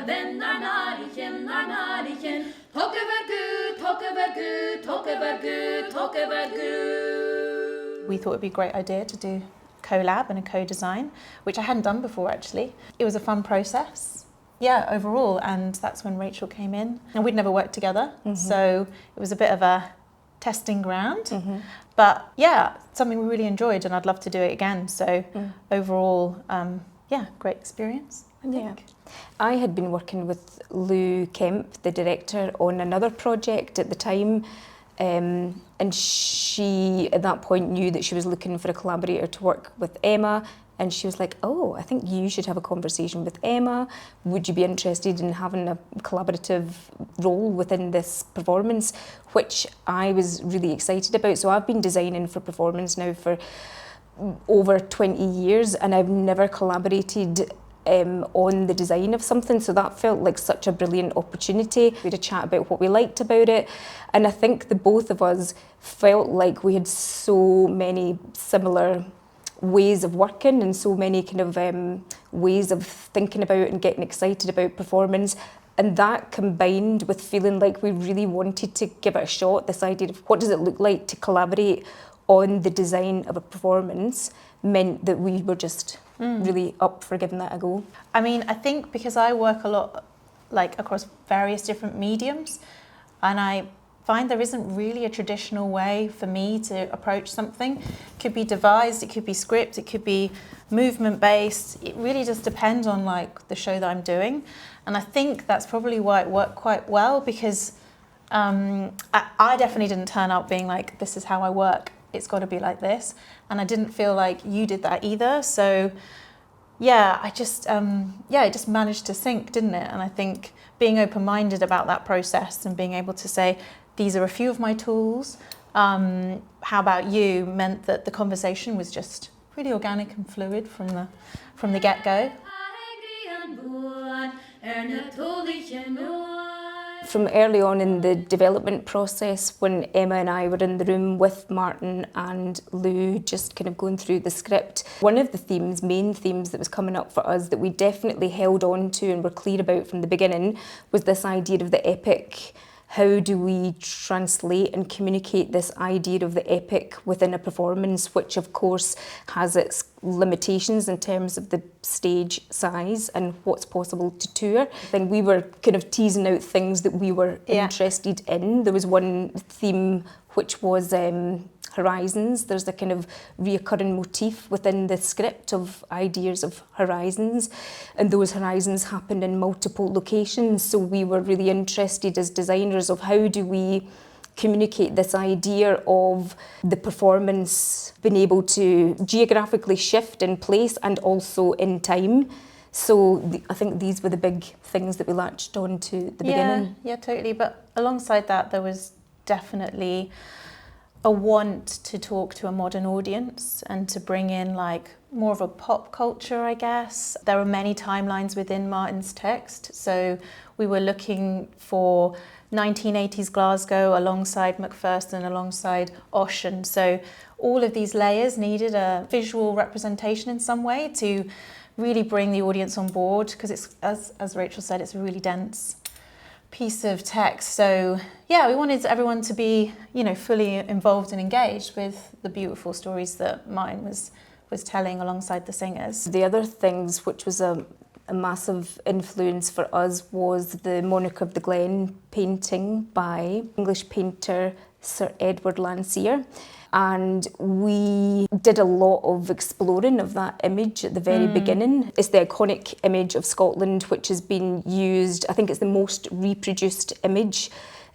vänner Narchen. Talk about good, talk about good, talk about good, talk about good. We thought it would be a great idea to do collab and a co-design, which I hadn't done before actually. It was a fun process, overall, and that's when Rachel came in. And we'd never worked together, so it was a bit of a testing ground. But something we really enjoyed, and I'd love to do it again. So overall, great experience, I think. I had been working with Lou Kemp, the director, on another project at the time. And she, at that point, knew that she was looking for a collaborator to work with Emma. And she was like, oh, I think you should have a conversation with Emma. Would you be interested in having a collaborative role within this performance? Which I was really excited about. So I've been designing for performance now for over 20 years, and I've never collaborated on the design of something, so that felt like such a brilliant opportunity. We had a chat about what we liked about it, and I think the both of us felt like we had so many similar ways of working and so many kind of ways of thinking about and getting excited about performance. And that combined with feeling like we really wanted to give it a shot, this idea of what does it look like to collaborate on the design of a performance, meant that we were just really up for giving that a go. I mean, I think because I work a lot across various different mediums, and I find there isn't really a traditional way for me to approach something. It could be devised, it could be script, it could be movement based. It really just depends on the show that I'm doing. And I think that's probably why it worked quite well, because I definitely didn't turn up being like, this is how I work, it's got to be like this. And I didn't feel like you did that either. So it just managed to sync, didn't it? And I think being open-minded about that process and being able to say, these are a few of my tools, how about you, meant that the conversation was just really organic and fluid from the get-go. From early on in the development process, when Emma and I were in the room with Martin and Lou, just kind of going through the script, one of the main themes that was coming up for us that we definitely held on to and were clear about from the beginning was this idea of the epic. How do we translate and communicate this idea of the epic within a performance, which of course has its limitations in terms of the stage size and what's possible to tour. Then we were kind of teasing out things that we were interested in. There was one theme which was horizons. There's a kind of reoccurring motif within the script of ideas of horizons, and those horizons happen in multiple locations. So we were really interested as designers of how do we communicate this idea of the performance being able to geographically shift in place and also in time. So I think these were the big things that we latched on to at the beginning. Yeah, totally. But alongside that, there was definitely a want to talk to a modern audience and to bring in more of a pop culture, I guess. There were many timelines within Martin's text, so we were looking for 1980s Glasgow alongside Macpherson, alongside Ocean. So all of these layers needed a visual representation in some way to really bring the audience on board, because it's, as Rachel said, it's a really dense piece of text. So we wanted everyone to be, fully involved and engaged with the beautiful stories that Martin was telling alongside the singers. The other things which was a massive influence for us was the Monarch of the Glen painting by English painter Sir Edward Landseer. And we did a lot of exploring of that image at the very beginning. It's the iconic image of Scotland, which has been used, I think it's the most reproduced image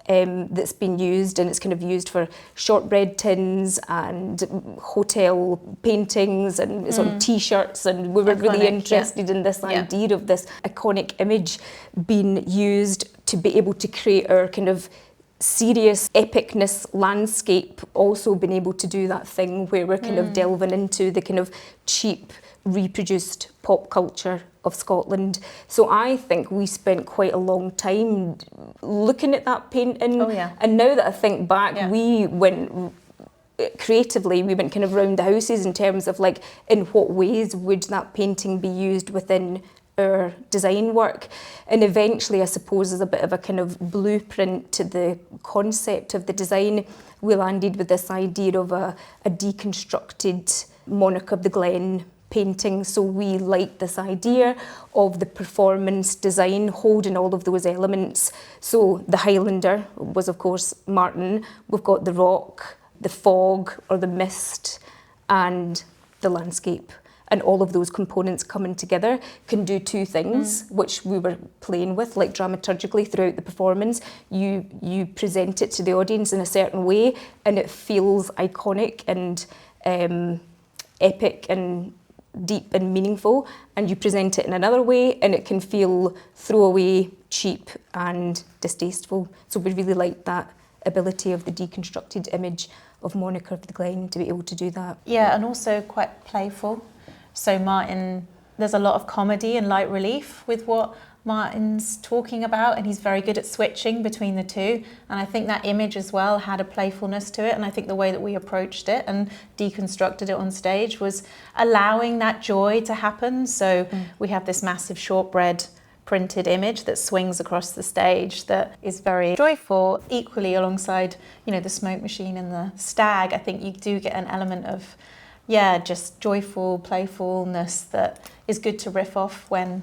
that's been used, and it's kind of used for shortbread tins and hotel paintings, and it's on t-shirts, and we were really interested in this idea of this iconic image being used to be able to create our kind of serious epicness landscape, also been able to do that thing where we're kind of delving into the kind of cheap reproduced pop culture of Scotland. So I think we spent quite a long time looking at that painting. And now that I think back, we went creatively, we went kind of round the houses in terms of in what ways would that painting be used within our design work. And eventually, I suppose, as a bit of a kind of blueprint to the concept of the design, we landed with this idea of a deconstructed Monarch of the Glen painting. So we liked this idea of the performance design holding all of those elements. So the Highlander was, of course, Martin. We've got the rock, the fog or the mist, and the landscape. And all of those components coming together can do two things, which we were playing with, like dramaturgically throughout the performance. You present it to the audience in a certain way, and it feels iconic and epic and deep and meaningful, and you present it in another way and it can feel throwaway, cheap and distasteful. So we really like that ability of the deconstructed image of Monarch of the Glen to be able to do that. Yeah, and also quite playful. So Martin, there's a lot of comedy and light relief with what Martin's talking about, and he's very good at switching between the two. And I think that image as well had a playfulness to it, and I think the way that we approached it and deconstructed it on stage was allowing that joy to happen. So we have this massive Shortbread printed image that swings across the stage that is very joyful. Equally alongside, you know, the smoke machine and the stag, I think you do get an element of just joyful playfulness that is good to riff off when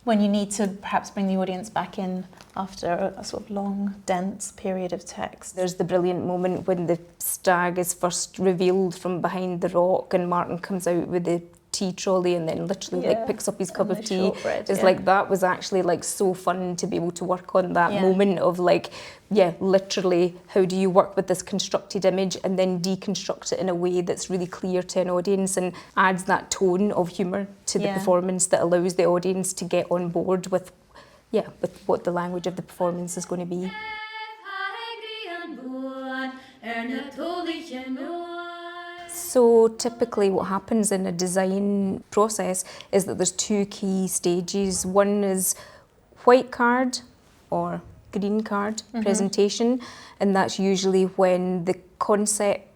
you need to perhaps bring the audience back in after a sort of long, dense period of text. There's the brilliant moment when the stag is first revealed from behind the rock and Martin comes out with the tea trolley and then literally like picks up his cup of tea. It's like that was actually like so fun to be able to work on that moment of like, literally how do you work with this constructed image and then deconstruct it in a way that's really clear to an audience and adds that tone of humour to the performance that allows the audience to get on board with what the language of the performance is going to be. So typically what happens in a design process is that there's two key stages. One is white card or green card presentation, and that's usually when the concepts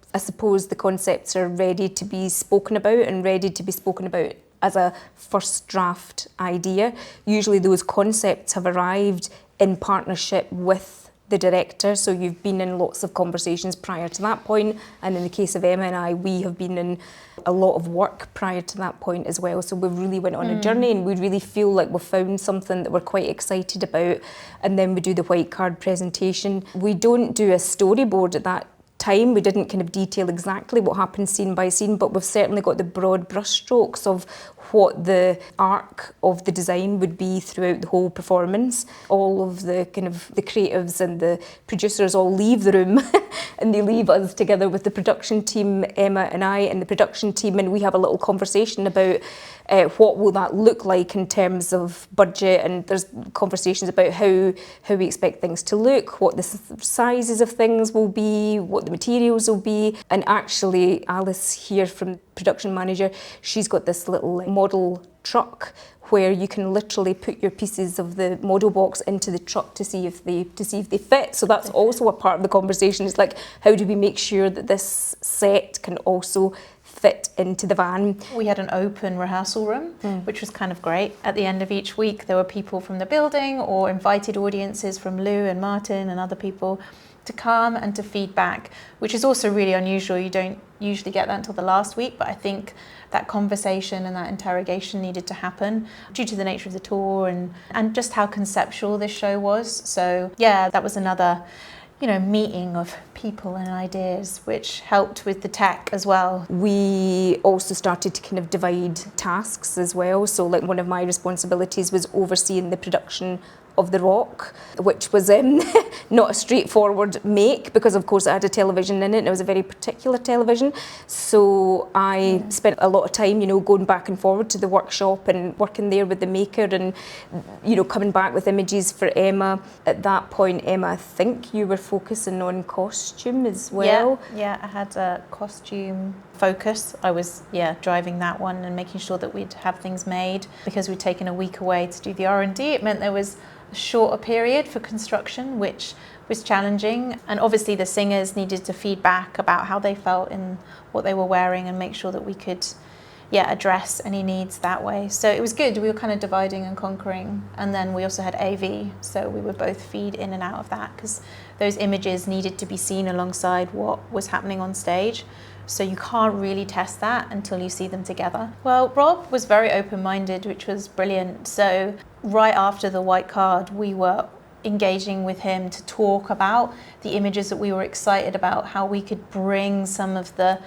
are ready to be spoken about and ready to be spoken about as a first draft idea. Usually those concepts have arrived in partnership with the director, so you've been in lots of conversations prior to that point, and in the case of Emma and I, we have been in a lot of work prior to that point as well. So we really went on a journey and we really feel like we've found something that we're quite excited about, and then we do the white card presentation. We don't do a storyboard at that time. We didn't kind of detail exactly what happened scene by scene, but we've certainly got the broad brushstrokes of what the arc of the design would be throughout the whole performance. All of the kind of the creatives and the producers all leave the room and they leave us together with the production team, Emma and I and the production team, and we have a little conversation about what will that look like in terms of budget, and there's conversations about how we expect things to look, what the sizes of things will be, what the materials will be. And actually Alice here from production manager, she's got this little model truck where you can literally put your pieces of the model box into the truck to see if they fit. So that's also a part of the conversation. It's like, how do we make sure that this set can also fit into the van? We had an open rehearsal room, which was kind of great. At the end of each week, there were people from the building or invited audiences from Lou and Martin and other people to come and to feedback, which is also really unusual. You don't usually get that until the last week, but I think that conversation and that interrogation needed to happen due to the nature of the tour and just how conceptual this show was. So that was another meeting of people and ideas, which helped with the tech as well. We also started to kind of divide tasks as well. So like one of my responsibilities was overseeing the production of the rock, which was not a straightforward make because of course it had a television in it and it was a very particular television. So I spent a lot of time, going back and forward to the workshop and working there with the maker and, coming back with images for Emma. At that point, Emma, I think you were focusing on costume as well. Yeah, I had a costume focus. I was driving that one and making sure that we'd have things made. Because we'd taken a week away to do the R&D, it meant there was a shorter period for construction, which was challenging. And obviously the singers needed to feed back about how they felt in what they were wearing and make sure that we could address any needs that way. So it was good. We were kind of dividing and conquering. And then we also had AV, so we would both feed in and out of that because those images needed to be seen alongside what was happening on stage. So you can't really test that until you see them together. Well, Rob was very open-minded, which was brilliant. So right after the white card, we were engaging with him to talk about the images that we were excited about, how we could bring some of the,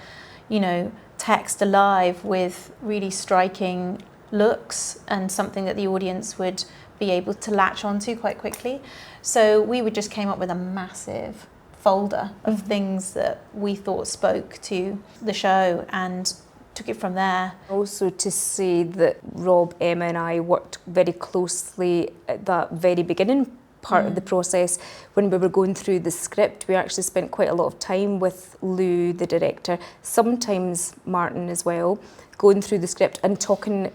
text alive with really striking looks and something that the audience would be able to latch onto quite quickly. So we just came up with a massive folder of things that we thought spoke to the show and took it from there. Also to say that Rob, Emma and I worked very closely at that very beginning part of the process. When we were going through the script, we actually spent quite a lot of time with Lou, the director, sometimes Martin as well, going through the script and talking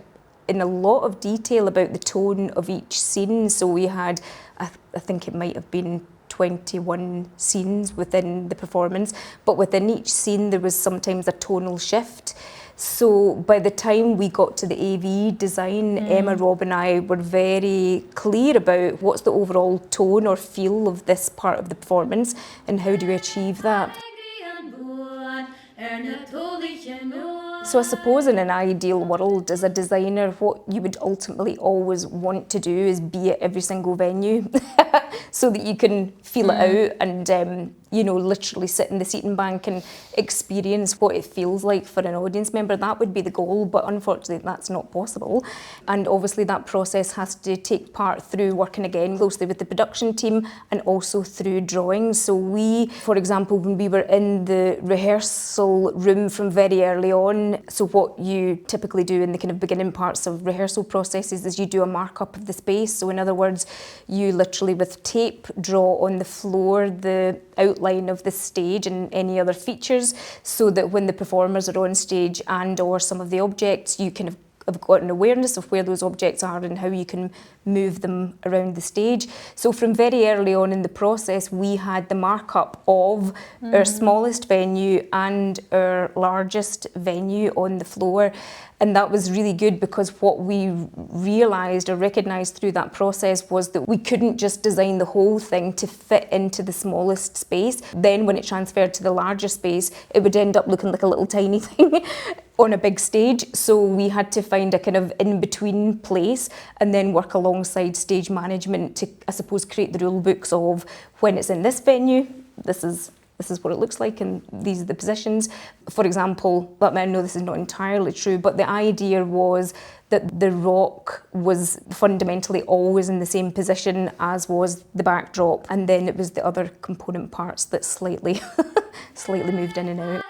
in a lot of detail about the tone of each scene. So we had, I think it might have been 21 scenes within the performance, but within each scene there was sometimes a tonal shift. So by the time we got to the AV design, Emma, Rob and I were very clear about what's the overall tone or feel of this part of the performance and how do we achieve that. So I suppose in an ideal world as a designer, what you would ultimately always want to do is be at every single venue so that you can feel it out and literally sit in the seating bank and experience what it feels like for an audience member. That would be the goal, but unfortunately that's not possible. And obviously that process has to take part through working again closely with the production team and also through drawings. So we, for example, when we were in the rehearsal room from very early on, so what you typically do in the kind of beginning parts of rehearsal processes is you do a markup of the space. So in other words, you literally with tape draw on the floor the outline of the stage and any other features so that when the performers are on stage and or some of the objects, you kind of have got an awareness of where those objects are and how you can move them around the stage. So from very early on in the process, we had the markup of our smallest venue and our largest venue on the floor. And that was really good because what we realised or recognised through that process was that we couldn't just design the whole thing to fit into the smallest space. Then when it transferred to the larger space, it would end up looking like a little tiny thing on a big stage. So we had to find a kind of in-between place and then work alongside stage management to, I suppose, create the rule books of when it's in this venue, this is what it looks like and these are the positions. For example, I know this is not entirely true, but the idea was that the rock was fundamentally always in the same position as was the backdrop, and then it was the other component parts that slightly moved in and out.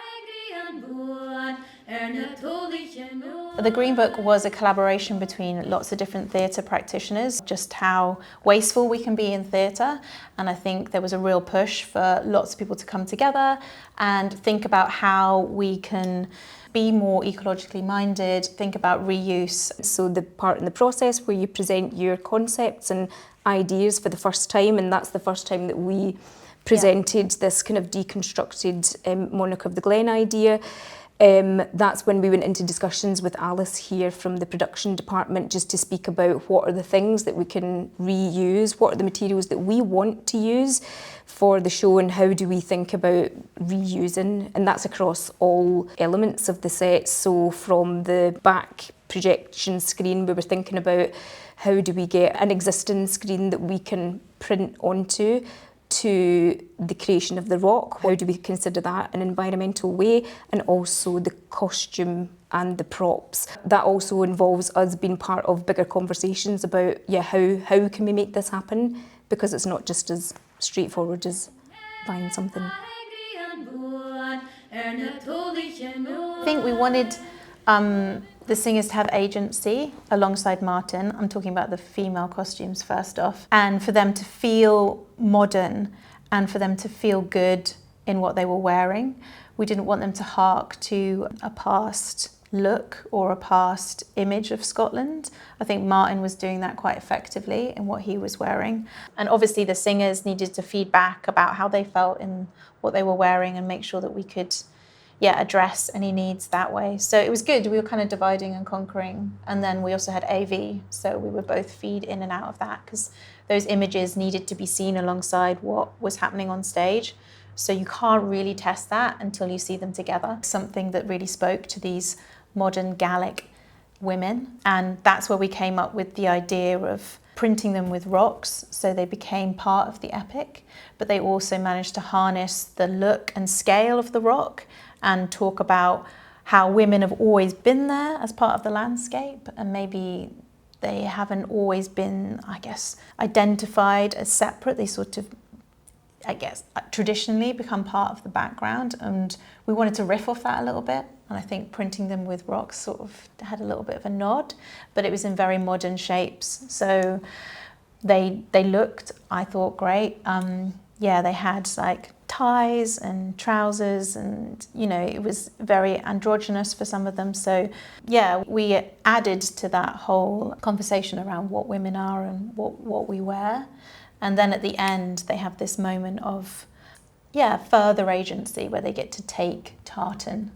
The Green Book was a collaboration between lots of different theatre practitioners, just how wasteful we can be in theatre. And I think there was a real push for lots of people to come together and think about how we can be more ecologically minded, think about reuse. So the part in the process where you present your concepts and ideas for the first time, and that's the first time that we presented this kind of deconstructed Monarch of the Glen idea. That's when we went into discussions with Alice here from the production department just to speak about what are the things that we can reuse, what are the materials that we want to use for the show and how do we think about reusing, and that's across all elements of the set. So from the back projection screen we were thinking about how do we get an existing screen that we can print onto, to the creation of the rock, how do we consider that an environmental way, and also the costume and the props. That also involves us being part of bigger conversations about how can we make this happen, because it's not just as straightforward as buying something. I think we wanted the singers to have agency alongside Martin. I'm talking about the female costumes first off, and for them to feel modern and for them to feel good in what they were wearing. We didn't want them to hark to a past look or a past image of Scotland. I think Martin was doing that quite effectively in what he was wearing. And obviously the singers needed to feed back about how they felt in what they were wearing and make sure that we could address any needs that way. So it was good. We were kind of dividing and conquering. And then we also had AV, so we would both feed in and out of that because those images needed to be seen alongside what was happening on stage. So you can't really test that until you see them together. Something that really spoke to these modern Gallic women. And that's where we came up with the idea of printing them with rocks, so they became part of the epic, but they also managed to harness the look and scale of the rock and talk about how women have always been there as part of the landscape, and maybe they haven't always been, I guess, identified as separate. They sort of, I guess, traditionally become part of the background, and we wanted to riff off that a little bit. And I think printing them with rocks sort of had a little bit of a nod, but it was in very modern shapes. So they looked, I thought, great. They had like ties and trousers, and it was very androgynous for some of them. So we added to that whole conversation around what women are and what we wear. And then at the end, they have this moment of further agency where they get to take tartan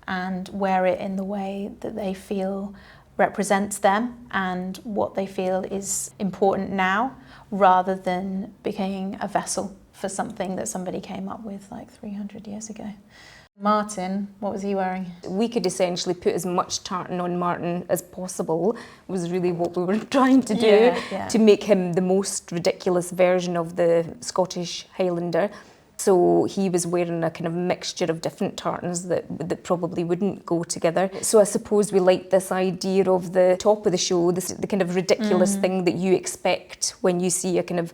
and wear it in the way that they feel represents them and what they feel is important now, rather than becoming a vessel for something that somebody came up with like 300 years ago. Martin, what was he wearing? We could essentially put as much tartan on Martin as possible, was really what we were trying to do, to make him the most ridiculous version of the Scottish Highlander. So he was wearing a kind of mixture of different tartans that probably wouldn't go together. So I suppose we liked this idea of the top of the show, the kind of ridiculous thing that you expect when you see a kind of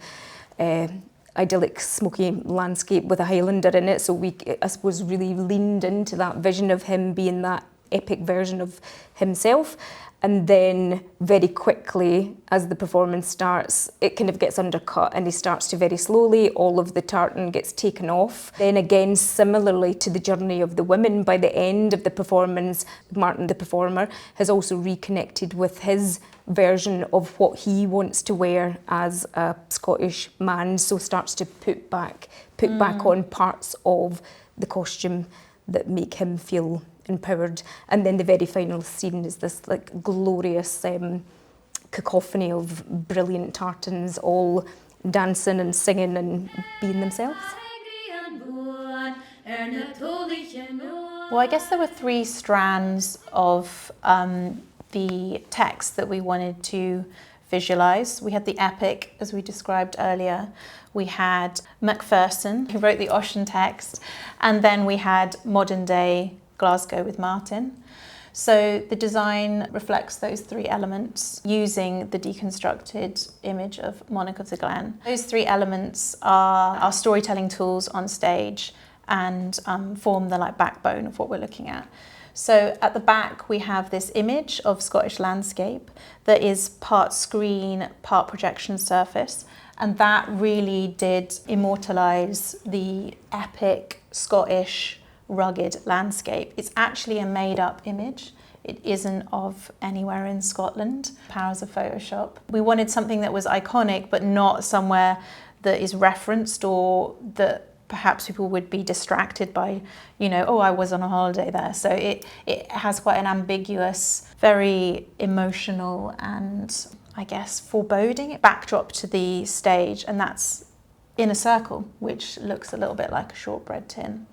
idyllic smoky landscape with a Highlander in it. So we, I suppose, really leaned into that vision of him being that epic version of himself. And then very quickly, as the performance starts, it kind of gets undercut and he starts to very slowly, all of the tartan gets taken off. Then again, similarly to the journey of the women, by the end of the performance, Martin, the performer, has also reconnected with his version of what he wants to wear as a Scottish man, so starts to put back on parts of the costume that make him feel empowered. And then the very final scene is this like glorious cacophony of brilliant tartans all dancing and singing and being themselves. Well, I guess there were three strands of the text that we wanted to visualise. We had the epic, as we described earlier. We had Macpherson, who wrote the Ossian text, and then we had modern day Glasgow with Martin. So the design reflects those three elements using the deconstructed image of Monarch of the Glen. Those three elements are our storytelling tools on stage and form the backbone of what we're looking at. So at the back we have this image of Scottish landscape that is part screen, part projection surface, and that really did immortalise the epic Scottish rugged landscape. It's actually a made-up image. It isn't of anywhere in Scotland. Powers of Photoshop. We wanted something that was iconic, but not somewhere that is referenced or that perhaps people would be distracted by, oh, I was on a holiday there. So it has quite an ambiguous, very emotional and, I guess, foreboding backdrop to the stage, and that's in a circle, which looks a little bit like a shortbread tin.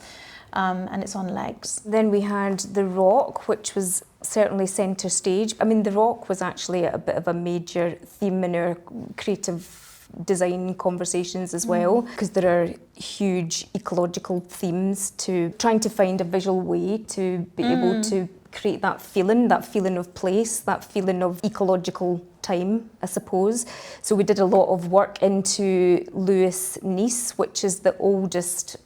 And it's on legs. Then we had the rock, which was certainly centre stage. I mean, the rock was actually a bit of a major theme in our creative design conversations as well, because there are huge ecological themes to trying to find a visual way to be able to create that feeling of place, that feeling of ecological time, I suppose. So we did a lot of work into Lewis Gneiss, which is the oldest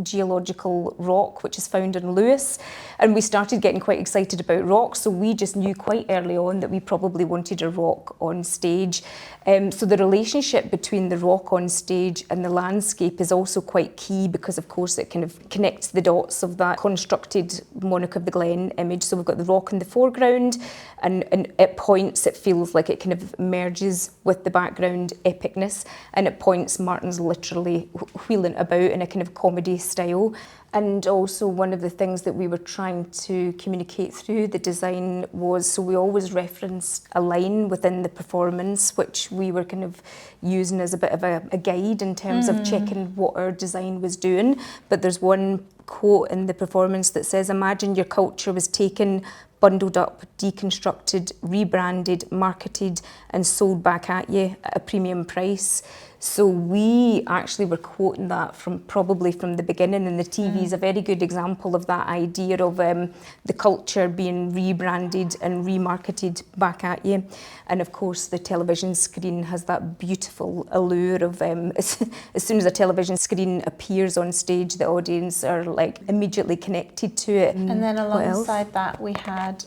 geological rock which is found in Lewis, and we started getting quite excited about rocks, so we just knew quite early on that we probably wanted a rock on stage. So the relationship between the rock on stage and the landscape is also quite key, because of course it kind of connects the dots of that constructed Monarch of the Glen image. So we've got the rock in the foreground, and at points it feels like it kind of merges with the background epicness, and at points Martin's literally wheeling about in a kind of comedy style. And also one of the things that we were trying to communicate through the design was, so we always referenced a line within the performance, which we were kind of using as a bit of a guide in terms of checking what our design was doing. But there's one quote in the performance that says, "Imagine your culture was taken, bundled up, deconstructed, rebranded, marketed and sold back at you at a premium price." So we actually were quoting that probably from the beginning, and the TV is a very good example of that idea of the culture being rebranded and remarketed back at you. And of course the television screen has that beautiful allure of as soon as a television screen appears on stage, the audience are like immediately connected to it. And then What else? alongside that we had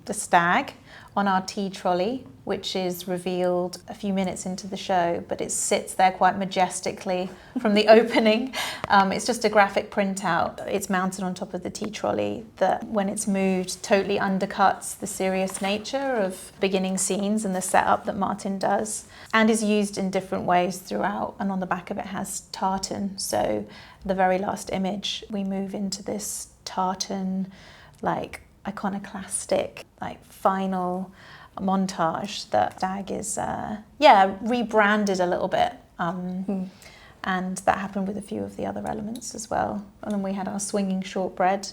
the stag on our tea trolley, which is revealed a few minutes into the show, but it sits there quite majestically from the opening. It's just a graphic printout. It's mounted on top of the tea trolley that, when it's moved, totally undercuts the serious nature of beginning scenes and the setup that Martin does, and is used in different ways throughout. And on the back of it has tartan. So the very last image, we move into this tartan, like iconoclastic, like final montage that stag is rebranded a little bit, and that happened with a few of the other elements as well. And then we had our swinging shortbread,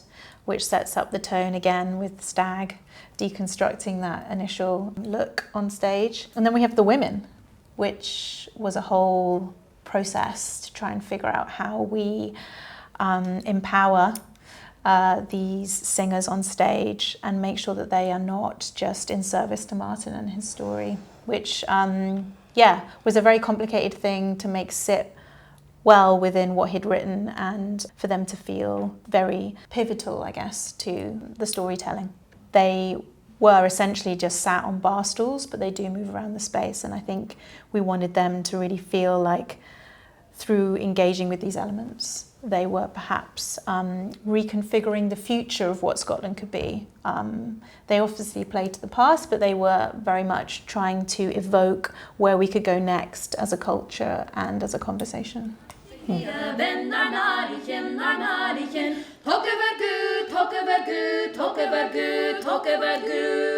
which sets up the tone again with stag deconstructing that initial look on stage. And then we have the women, which was a whole process to try and figure out how we empower these singers on stage and make sure that they are not just in service to Martin and his story, which was a very complicated thing to make sit well within what he'd written, and for them to feel very pivotal, I guess, to the storytelling. They were essentially just sat on bar stools, but they do move around the space, and I think we wanted them to really feel like, through engaging with these elements, they were perhaps reconfiguring the future of what Scotland could be. They obviously played to the past, but they were very much trying to evoke where we could go next as a culture and as a conversation. Talk over good, talk over good, talk over good, talk over good.